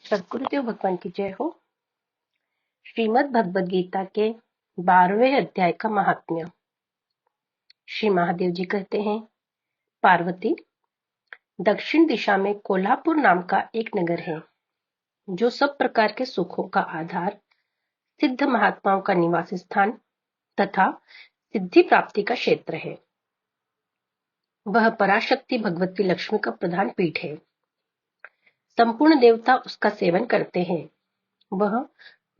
सद्गुरुदेव भगवान की जय हो। श्रीमद् भगवद गीता के 12वें अध्याय का महात्म्य। श्री महादेव जी कहते हैं, पार्वती, दक्षिण दिशा में कोल्हापुर नाम का एक नगर है, जो सब प्रकार के सुखों का आधार, सिद्ध महात्माओं का निवास स्थान तथा सिद्धि प्राप्ति का क्षेत्र है। वह पराशक्ति भगवती लक्ष्मी का प्रधान पीठ है। संपूर्ण देवता उसका सेवन करते हैं। वह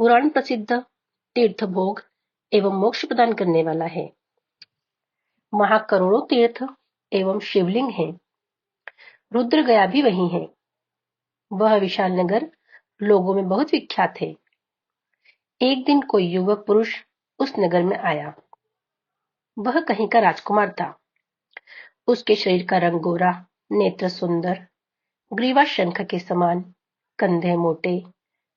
पुराण प्रसिद्ध तीर्थ भोग एवं मोक्ष प्रदान करने वाला है। वहां करोड़ों तीर्थ एवं शिवलिंग हैं। रुद्र गया भी वही है। वह विशाल नगर लोगों में बहुत विख्यात है। एक दिन कोई युवक पुरुष उस नगर में आया। वह कहीं का राजकुमार था। उसके शरीर का रंग गोरा, नेत्र सुंदर, ग्रीवा शंख के समान, कंधे मोटे,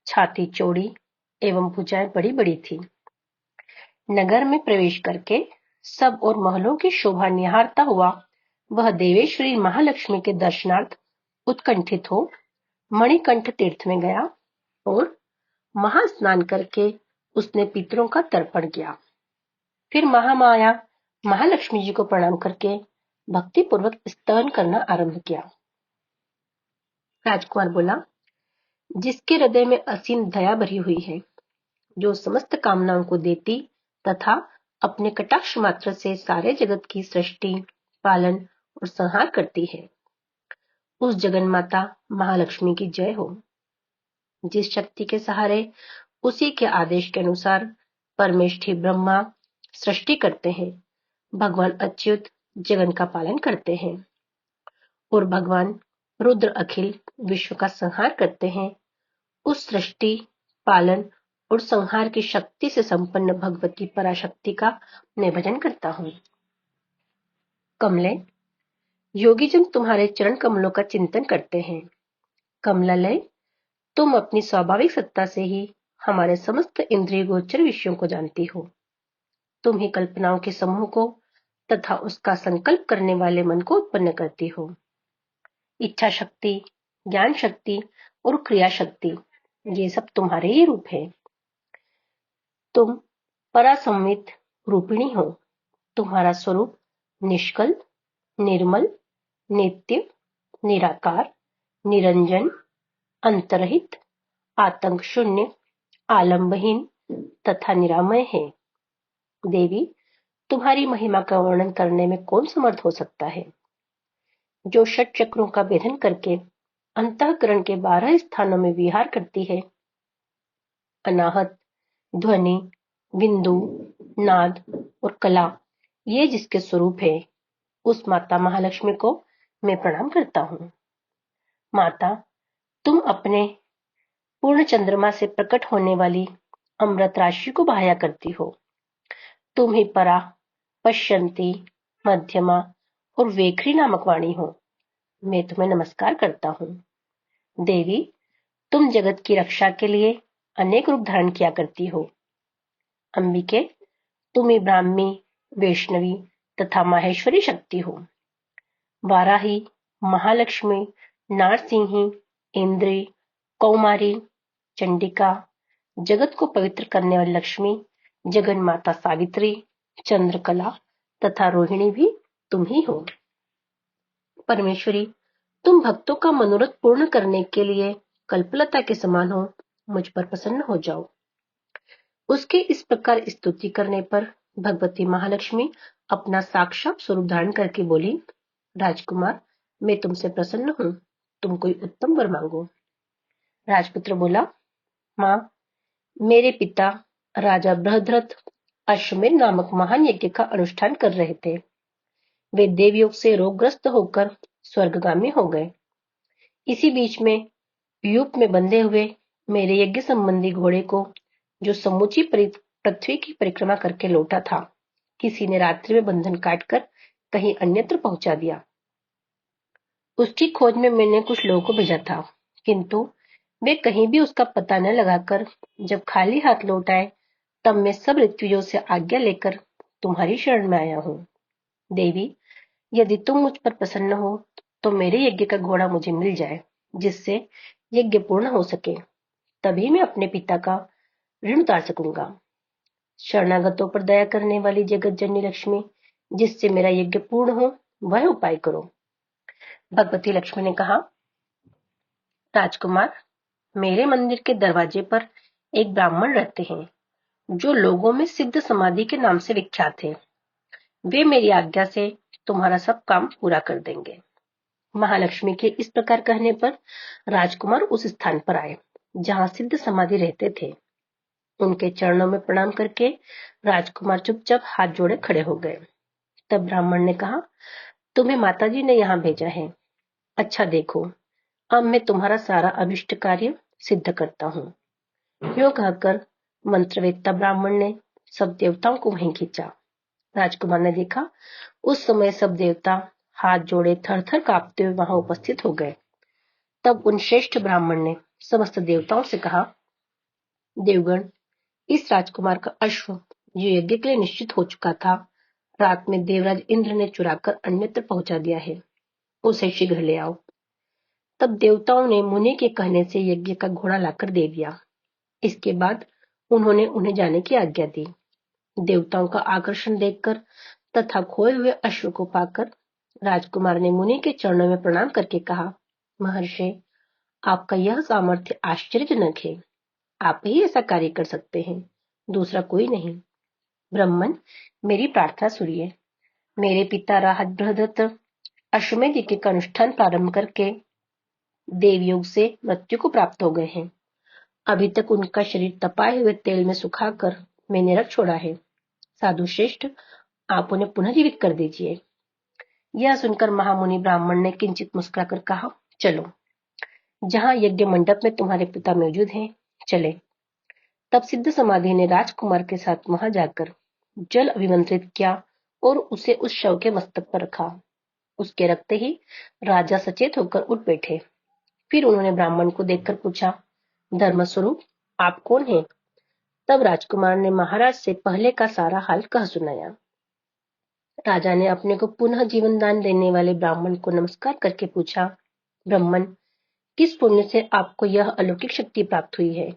छाती चौड़ी एवं भुजाएं बड़ी बड़ी थी। नगर में प्रवेश करके सब और महलों की शोभा निहारता हुआ वह देवेश्वरी महालक्ष्मी के दर्शनार्थ उत्कंठित हो मणिकंठ तीर्थ में गया और महास्नान करके उसने पितरों का तर्पण किया। फिर महामाया महालक्ष्मी जी को प्रणाम करके भक्ति पूर्वक स्तवन करना आरंभ किया। राजकुमार बोला, जिसके हृदय में असीम दया भरी हुई है, जो समस्त कामनाओं को देती तथा अपने कटाक्ष मात्र से सारे जगत की सृष्टि, पालन और संहार करती है, उस जगन माता महालक्ष्मी की जय हो। जिस शक्ति के सहारे उसी के आदेश के अनुसार परमेष्ठी ब्रह्मा सृष्टि करते हैं, भगवान अच्युत जगन का पालन करते हैं और भगवान रुद्र अखिल विश्व का संहार करते हैं, उस सृष्टि, पालन और संहार की शक्ति से संपन्न भगवती पराशक्ति का मैं भजन करता हूँ। कमले, योगीजन तुम्हारे चरण कमलों का चिंतन करते हैं। कमलालय, तुम अपनी स्वाभाविक सत्ता से ही हमारे समस्त इंद्रिय गोचर विषयों को जानती हो। तुम ही कल्पनाओं के समूह को तथा उसका संकल्प करने वाले मन को उत्पन्न करती हो। इच्छा शक्ति, ज्ञान शक्ति और क्रिया शक्ति, ये सब तुम्हारे ही रूप है। तुम परासंवित रूपिणी हो। तुम्हारा स्वरूप निष्कल, निर्मल, नित्य, निराकार, निरंजन, अंतरहित, आतंक शून्य, आलंबहीन तथा निरामय है। देवी, तुम्हारी महिमा का वर्णन करने में कौन समर्थ हो सकता है? जो षट चक्रों का भेदन करके अंतःकरण के 12 स्थानों में विहार करती है, अनाहत, ध्वनि, बिंदु, नाद और कला, ये जिसके स्वरूप है, उस माता महालक्ष्मी को मैं प्रणाम करता हूँ। माता, तुम अपने पूर्ण चंद्रमा से प्रकट होने वाली अमृत राशि को बहाया करती हो। तुम ही परा, पश्यंती, मध्यमा और वेखरी नामक वाणी हो। मैं तुम्हें नमस्कार करता हूँ। देवी, तुम जगत की रक्षा के लिए अनेक रूप धारण किया करती हो। अंबिके, तुम ही ब्राह्मी, वैष्णवी तथा माहेश्वरी शक्ति हो। वाराही, महालक्ष्मी, नारसिंही, इंद्री, कौमारी, चंडिका, जगत को पवित्र करने वाली लक्ष्मी, जगन माता सावित्री, चंद्रकला तथा रोहिणी भी तुम ही हो। परमेश्वरी, तुम भक्तों का मनोरथ पूर्ण करने के लिए कल्पलता के समान हो। मुझ पर प्रसन्न हो जाओ। उसके इस प्रकार स्तुति करने पर भगवती महालक्ष्मी अपना साक्षात स्वरूप धारण करके बोली, राजकुमार, मैं तुमसे प्रसन्न हूँ। तुम कोई उत्तम वर मांगो। राजपुत्र बोला, माँ, मेरे पिता राजा बृहद्रथ अश्वमेध नामक महान यज्ञ का अनुष्ठान कर रहे थे। वे देवयोग से रोगग्रस्त होकर स्वर्गगामी हो गए। इसी बीच में यूप में बंधे हुए मेरे यज्ञ संबंधी घोड़े को, जो समूची पृथ्वी की परिक्रमा करके लौटा था, किसी ने रात्रि में बंधन काटकर कहीं अन्यत्र पहुंचा दिया। उसकी खोज में मैंने कुछ लोगों को भेजा था, किंतु वे कहीं भी उसका पता न लगाकर जब खाली हाथ लौट आए, तब मैं सब ऋत्विजों से आज्ञा लेकर तुम्हारी शरण में आया हूँ। देवी, यदि तुम मुझ पर प्रसन्न हो तो मेरे यज्ञ का घोड़ा मुझे मिल जाए, जिससे यज्ञ पूर्ण हो सके, तभी मैं अपने पिता का ऋण उतार सकूंगा। शरणागतों पर दया करने वाली जगत जननी लक्ष्मी, जिससे मेरा यज्ञ पूर्ण हो, वह उपाय करो। भगवती लक्ष्मी ने कहा, राजकुमार, मेरे मंदिर के दरवाजे पर एक ब्राह्मण रहते हैं, जो लोगों में सिद्ध समाधि के नाम से विख्यात है। वे मेरी आज्ञा से तुम्हारा सब काम पूरा कर देंगे। महालक्ष्मी के इस प्रकार कहने पर राजकुमार उस स्थान पर आए जहां सिद्ध समाधि रहते थे। उनके चरणों में प्रणाम करके राजकुमार चुपचाप हाथ जोड़े खड़े हो गए। तब ब्राह्मण ने कहा, तुम्हें माताजी ने यहाँ भेजा है। अच्छा देखो, अब मैं तुम्हारा सारा अभिष्ट कार्य सिद्ध करता हूँ। यो कहकर मंत्रवेत्ता ब्राह्मण ने सब देवताओं को वहीं खींचा। राजकुमार ने देखा, उस समय सब देवता हाथ जोड़े थर थर कांपते हुए वहां उपस्थित हो गए। तब उन श्रेष्ठ ब्राह्मण ने समस्त देवताओं से कहा, देवगण, इस राजकुमार का अश्व जो यज्ञ के लिए निश्चित हो चुका था, रात में देवराज इंद्र ने चुराकर अन्यत्र पहुंचा दिया है। उसे शीघ्र ले आओ। तब देवताओं ने मुनि के कहने से यज्ञ का घोड़ा लाकर दे दिया। इसके बाद उन्होंने उन्हें जाने की आज्ञा दी। देवताओं का आकर्षण देखकर तथा खोए हुए अश्व को पाकर राजकुमार ने मुनि के चरणों में प्रणाम करके कहा, महर्षि, आपका यह सामर्थ्य आश्चर्यजनक है। आप ही ऐसा कार्य कर सकते हैं, दूसरा कोई नहीं। ब्रह्मन, मेरी प्रार्थना सुनिए। मेरे पिता राहत बृहदत्त अश्वमेध यज्ञ का अनुष्ठान प्रारंभ करके देवयोग से मृत्यु को प्राप्त हो गए हैं। अभी तक उनका शरीर तपाए हुए तेल में सुखाकर मैंने रख छोड़ा है। साधु श्रेष्ठ, आप उन्हें पुनः जीवित कर दीजिए। यह सुनकर महामुनि ब्राह्मण ने किंचित मुस्कुराकर कहा, चलो, जहां यज्ञ मंडप में तुम्हारे पिता मौजूद हैं, चले। तब सिद्ध समाधि ने राजकुमार के साथ वहां जाकर जल अभिमंत्रित किया और उसे उस शव के मस्तक पर रखा। उसके रखते ही राजा सचेत होकर उठ बैठे। फिर उन्होंने ब्राह्मण को देखकर पूछा, धर्मस्वरूप, आप कौन हैं? तब राजकुमार ने महाराज से पहले का सारा हाल कह सुनाया। राजा ने अपने को पुनः जीवन दान देने वाले ब्राह्मण को नमस्कार करके पूछा, ब्राह्मण, किस पुण्य से आपको यह अलौकिक शक्ति प्राप्त हुई है?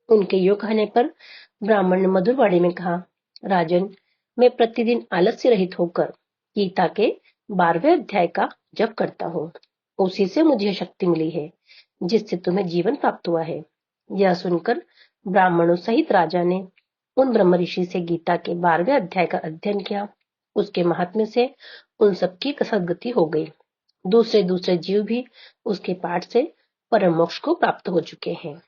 उनके यो कहने पर ब्राह्मण ने मधुर वाणी में कहा, राजन, मैं प्रतिदिन आलस से रहित होकर गीता के 12वें अध्याय का जप करता हूँ। उसी से मुझे यह शक्ति मिली है जिससे तुम्हें जीवन प्राप्त हुआ है। यह सुनकर ब्राह्मणों सहित राजा ने उन ब्रह्म ऋषि से गीता के 12वें अध्याय का अध्ययन किया। उसके महात्म्य से उन सबकी सदगति हो गई। दूसरे दूसरे जीव भी उसके पाठ से परम मोक्ष को प्राप्त हो चुके हैं।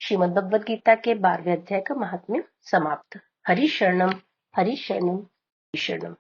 श्रीमद् भगवद गीता के 12वें अध्याय का महात्म्य समाप्त। हरि शरणम, हरि शरणम, हरि शरणम।